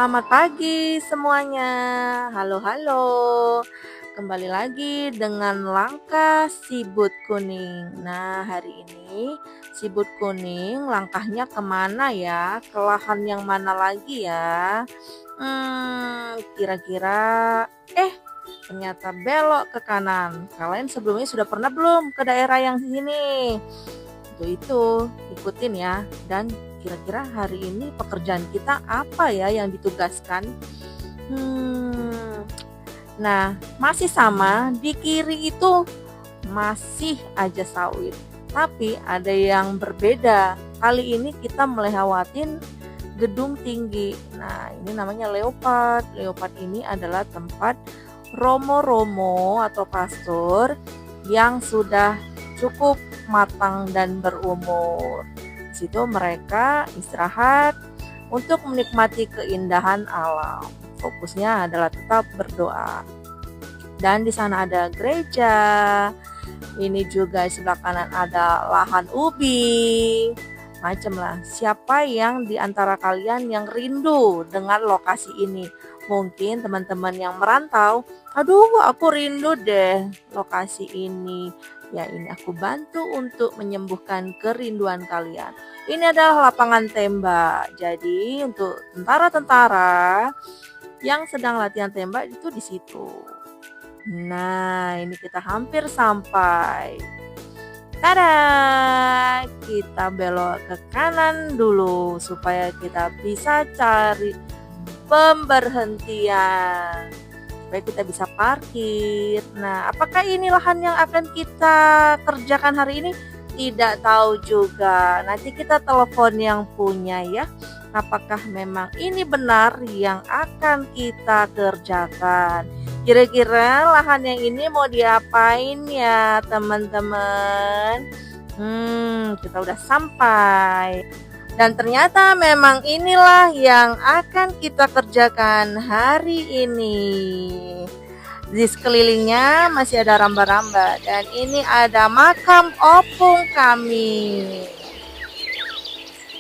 Selamat pagi semuanya. Halo, halo. Kembali lagi dengan langkah sibut kuning. Nah, hari ini sibut kuning langkahnya kemana ya? Ke lahan yang mana lagi ya? Kira-kira ternyata belok ke kanan. Kalian sebelumnya sudah pernah belum ke daerah yang sini? Itu, ikutin ya. Dan kira-kira hari ini pekerjaan kita apa ya yang ditugaskan? Hmm, nah, masih sama, di kiri itu masih aja sawit. Tapi ada yang berbeda. Kali ini kita melewatin gedung tinggi. Nah, ini namanya leopard. Leopard ini adalah tempat romo-romo atau pastor yang sudah cukup matang dan berumur. Di situ mereka istirahat untuk menikmati keindahan alam. Fokusnya adalah tetap berdoa. Dan di sana ada gereja. Ini juga di sebelah kanan ada lahan ubi. Macam lah. Siapa yang di antara kalian yang rindu dengan lokasi ini? Mungkin teman-teman yang merantau, aduh aku rindu deh lokasi ini. Ya ini aku bantu untuk menyembuhkan kerinduan kalian. Ini adalah lapangan tembak. Jadi untuk tentara-tentara yang sedang latihan tembak itu di situ. Nah, ini kita hampir sampai. Tada! Kita belok ke kanan dulu supaya kita bisa cari pemberhentian. Supaya kita bisa parkir. Nah, apakah ini lahan yang akan kita kerjakan hari ini? Tidak tahu juga. Nanti kita telepon yang punya ya. Apakah memang ini benar yang akan kita kerjakan? Kira-kira lahan yang ini mau diapain ya teman-teman? Kita udah sampai. Dan ternyata memang inilah yang akan kita kerjakan hari ini. Di sekelilingnya masih ada ramba-ramba dan ini ada makam opung kami.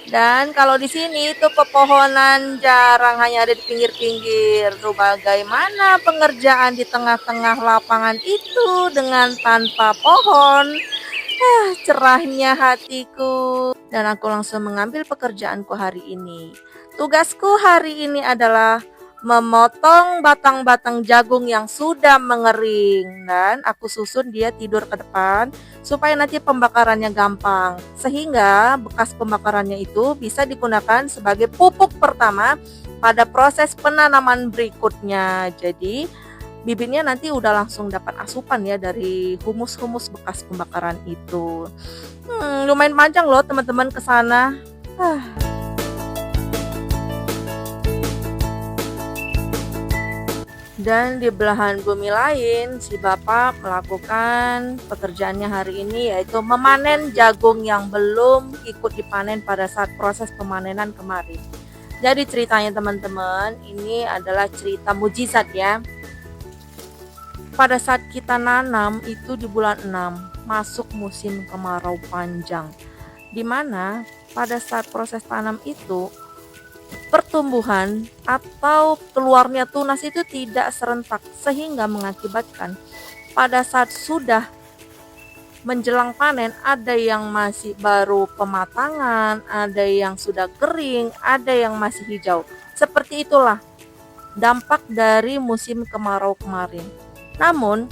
Dan kalau di sini itu pepohonan jarang, hanya ada di pinggir-pinggir. Tuh bagaimana pengerjaan di tengah-tengah lapangan itu dengan tanpa pohon. Cerahnya hatiku. Dan aku langsung mengambil pekerjaanku hari ini. Tugasku hari ini adalah memotong batang-batang jagung yang sudah mengering. Dan aku susun dia tidur ke depan supaya nanti pembakarannya gampang. Sehingga bekas pembakarannya itu bisa digunakan sebagai pupuk pertama pada proses penanaman berikutnya. Jadi bibitnya nanti udah langsung dapat asupan ya dari humus-humus bekas pembakaran itu. Lumayan panjang loh teman-teman ke sana. Dan di belahan bumi lain, si Bapak melakukan pekerjaannya hari ini yaitu memanen jagung yang belum ikut dipanen pada saat proses pemanenan kemarin. Jadi ceritanya teman-teman, ini adalah cerita mujizat ya. Pada saat kita nanam itu di bulan 6, masuk musim kemarau panjang. Di mana pada saat proses tanam itu pertumbuhan atau keluarnya tunas itu tidak serentak sehingga mengakibatkan pada saat sudah menjelang panen ada yang masih baru pematangan, ada yang sudah kering, ada yang masih hijau. Seperti itulah dampak dari musim kemarau kemarin. Namun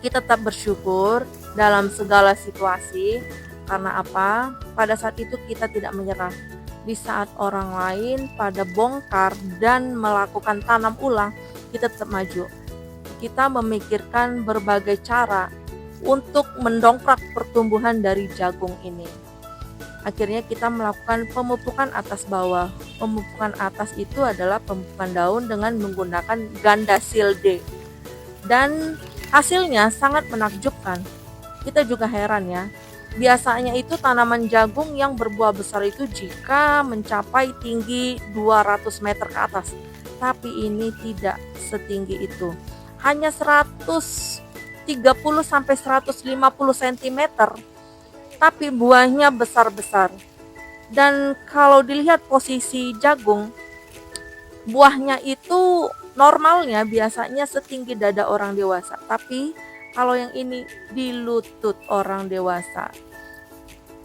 kita tetap bersyukur dalam segala situasi. Karena apa? Pada saat itu kita tidak menyerah. Di saat orang lain pada bongkar dan melakukan tanam ulang, kita tetap maju. Kita memikirkan berbagai cara untuk mendongkrak pertumbuhan dari jagung ini. Akhirnya kita melakukan pemupukan atas bawah. Pemupukan atas itu adalah pemupukan daun dengan menggunakan ganda silde. Dan hasilnya sangat menakjubkan. Kita juga heran ya. Biasanya itu tanaman jagung yang berbuah besar itu jika mencapai tinggi 200 meter ke atas. Tapi ini tidak setinggi itu. Hanya 130 sampai 150 cm. Tapi buahnya besar-besar. Dan kalau dilihat posisi jagung, Buahnya itu normalnya biasanya setinggi dada orang dewasa, tapi kalau yang ini di lutut orang dewasa.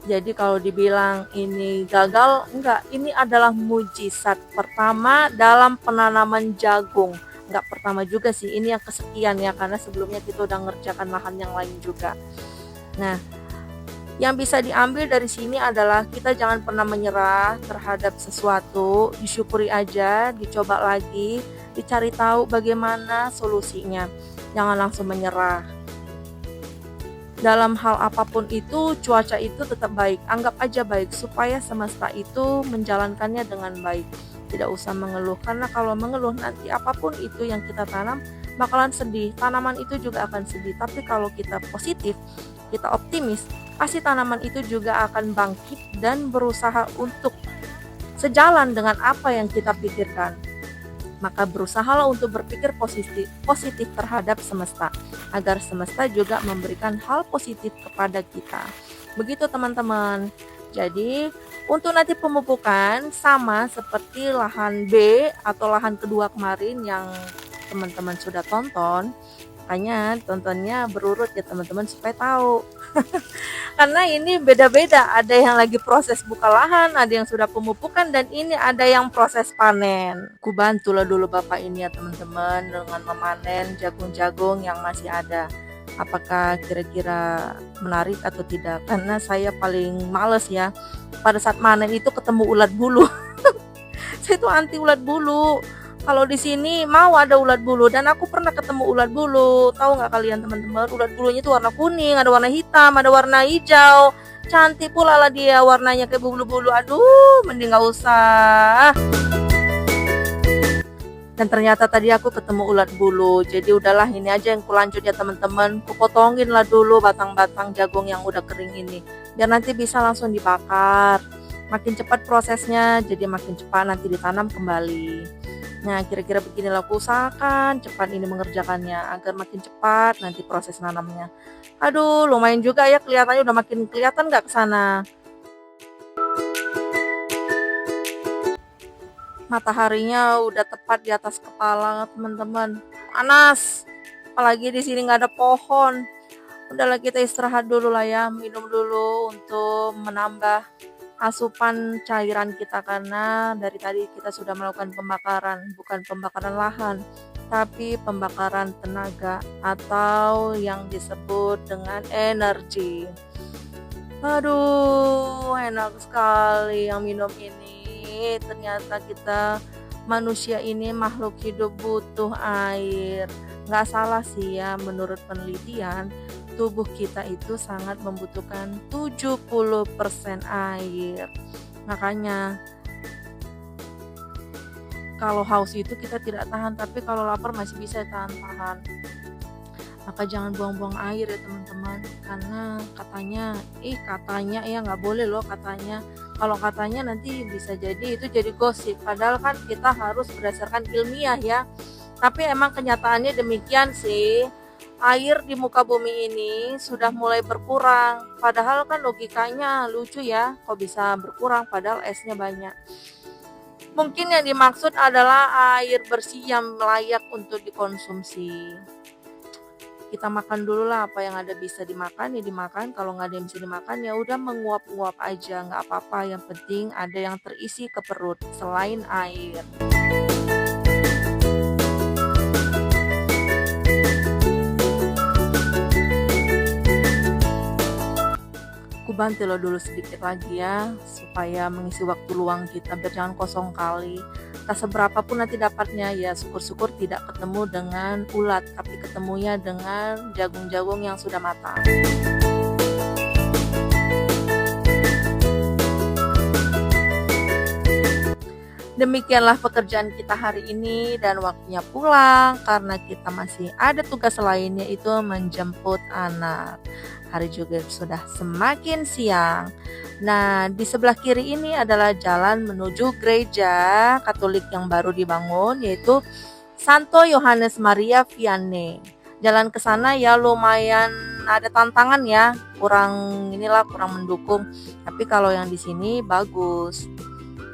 Jadi kalau dibilang ini gagal, enggak, ini adalah mujizat pertama dalam penanaman jagung. Enggak pertama juga sih, ini yang kesekian ya, karena sebelumnya kita udah ngerjakan lahan yang lain juga. Nah, yang bisa diambil dari sini adalah kita jangan pernah menyerah terhadap sesuatu, disyukuri aja, dicoba lagi, dicari tahu bagaimana solusinya. Jangan langsung menyerah. Dalam hal apapun itu, cuaca itu tetap baik. Anggap aja baik supaya semesta itu menjalankannya dengan baik. Tidak usah mengeluh, karena kalau mengeluh nanti apapun itu yang kita tanam bakalan sedih. Tanaman itu juga akan sedih. Tapi kalau kita positif, kita optimis, pasti tanaman itu juga akan bangkit dan berusaha untuk sejalan dengan apa yang kita pikirkan. Maka berusahalah untuk berpikir positif terhadap semesta, agar semesta juga memberikan hal positif kepada kita. Begitu teman-teman. Jadi untuk nanti pemupukan sama seperti lahan B atau lahan kedua kemarin yang teman-teman sudah tonton. Makanya tontonnya berurut ya teman-teman supaya tahu. Karena ini beda-beda, ada yang lagi proses buka lahan, ada yang sudah pemupukan, dan ini ada yang proses panen. Ku bantulah dulu Bapak ini ya teman-teman dengan memanen jagung-jagung yang masih ada. Apakah kira-kira menarik atau tidak? Karena saya paling males ya pada saat panen itu ketemu ulat bulu. Saya itu anti ulat bulu. Kalau di sini mau ada ulat bulu, dan aku pernah ketemu ulat bulu. Tahu nggak kalian teman-teman? Ulat bulunya itu warna kuning, ada warna hitam, ada warna hijau. Cantik pula lah dia warnanya kayak bulu-bulu. Aduh, mending nggak usah. Dan ternyata tadi aku ketemu ulat bulu. Jadi udahlah, ini aja yang kulanjut ya teman-teman. Kupotongin lah dulu batang-batang jagung yang udah kering ini, biar nanti bisa langsung dibakar. Makin cepat prosesnya, jadi makin cepat nanti ditanam kembali. Nah, kira-kira beginilah aku usahakan cepat ini mengerjakannya agar makin cepat nanti proses nanamnya. Aduh, lumayan juga ya, kelihatannya udah makin kelihatan nggak ke sana. Mataharinya udah tepat di atas kepala teman-teman. Panas. Apalagi di sini nggak ada pohon. Udahlah, kita istirahat dulu lah ya, minum dulu untuk menambah asupan cairan kita, karena dari tadi kita sudah melakukan pembakaran, bukan pembakaran lahan, tapi pembakaran tenaga atau yang disebut dengan energi. Aduh, enak sekali yang minum ini. Ternyata kita manusia ini makhluk hidup butuh air. Nggak salah sih ya, menurut penelitian tubuh kita itu sangat membutuhkan 70% air. Makanya kalau haus itu kita tidak tahan, tapi kalau lapar masih bisa tahan-tahan. Maka jangan buang-buang air ya teman-teman, karena katanya ya nggak boleh loh katanya. Kalau katanya nanti bisa jadi itu jadi gosip, padahal kan kita harus berdasarkan ilmiah ya. Tapi emang kenyataannya demikian sih. Air di muka bumi ini sudah mulai berkurang. Padahal kan logikanya lucu ya, kok bisa berkurang padahal esnya banyak. Mungkin yang dimaksud adalah air bersih yang layak untuk dikonsumsi. Kita makan dulu lah, apa yang ada bisa dimakan ya dimakan. Kalau nggak ada yang bisa dimakan ya udah menguap-nguap aja, nggak apa-apa. Yang penting ada yang terisi ke perut selain air. Aku bantu lo dulu sedikit lagi ya, supaya mengisi waktu luang kita biar jangan kosong kali. Tak seberapa pun nanti dapatnya ya, syukur-syukur tidak ketemu dengan ulat, tapi ketemunya dengan jagung-jagung yang sudah matang. Demikianlah pekerjaan kita hari ini dan waktunya pulang karena kita masih ada tugas lain, yaitu menjemput anak. Hari juga sudah semakin siang. Nah, di sebelah kiri ini adalah jalan menuju gereja Katolik yang baru dibangun, yaitu Santo Yohanes Maria Vianney. Jalan ke sana ya lumayan ada tantangan ya, kurang mendukung. Tapi kalau yang di sini bagus.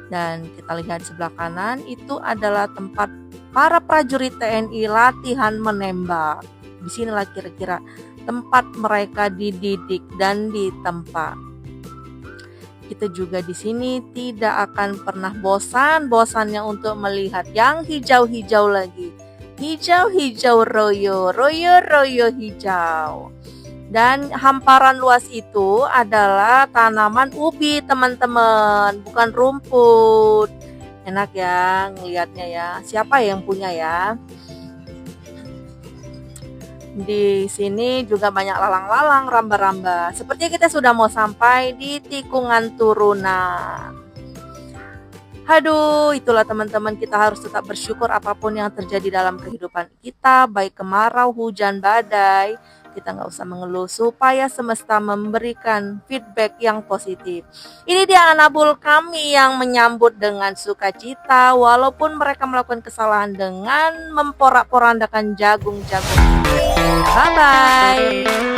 Dan kita lihat sebelah kanan itu adalah tempat para prajurit TNI latihan menembak. Di sinilah kira-kira tempat mereka dididik dan ditempa. Kita juga di sini tidak akan pernah bosan-bosannya untuk melihat yang hijau-hijau lagi. Hijau-hijau royo, royo-royo hijau. Dan hamparan luas itu adalah tanaman ubi, teman-teman, bukan rumput. Enak ya ngelihatnya ya. Siapa yang punya ya? Di sini juga banyak lalang-lalang, ramba-ramba. Sepertinya kita sudah mau sampai di tikungan turunan. Aduh, itulah teman-teman, kita harus tetap bersyukur apapun yang terjadi dalam kehidupan kita, baik kemarau, hujan, badai. Kita nggak usah mengeluh supaya semesta memberikan feedback yang positif. Ini dia anabul kami yang menyambut dengan sukacita walaupun mereka melakukan kesalahan dengan memporak-porandakan jagung-jagung. Bye-bye.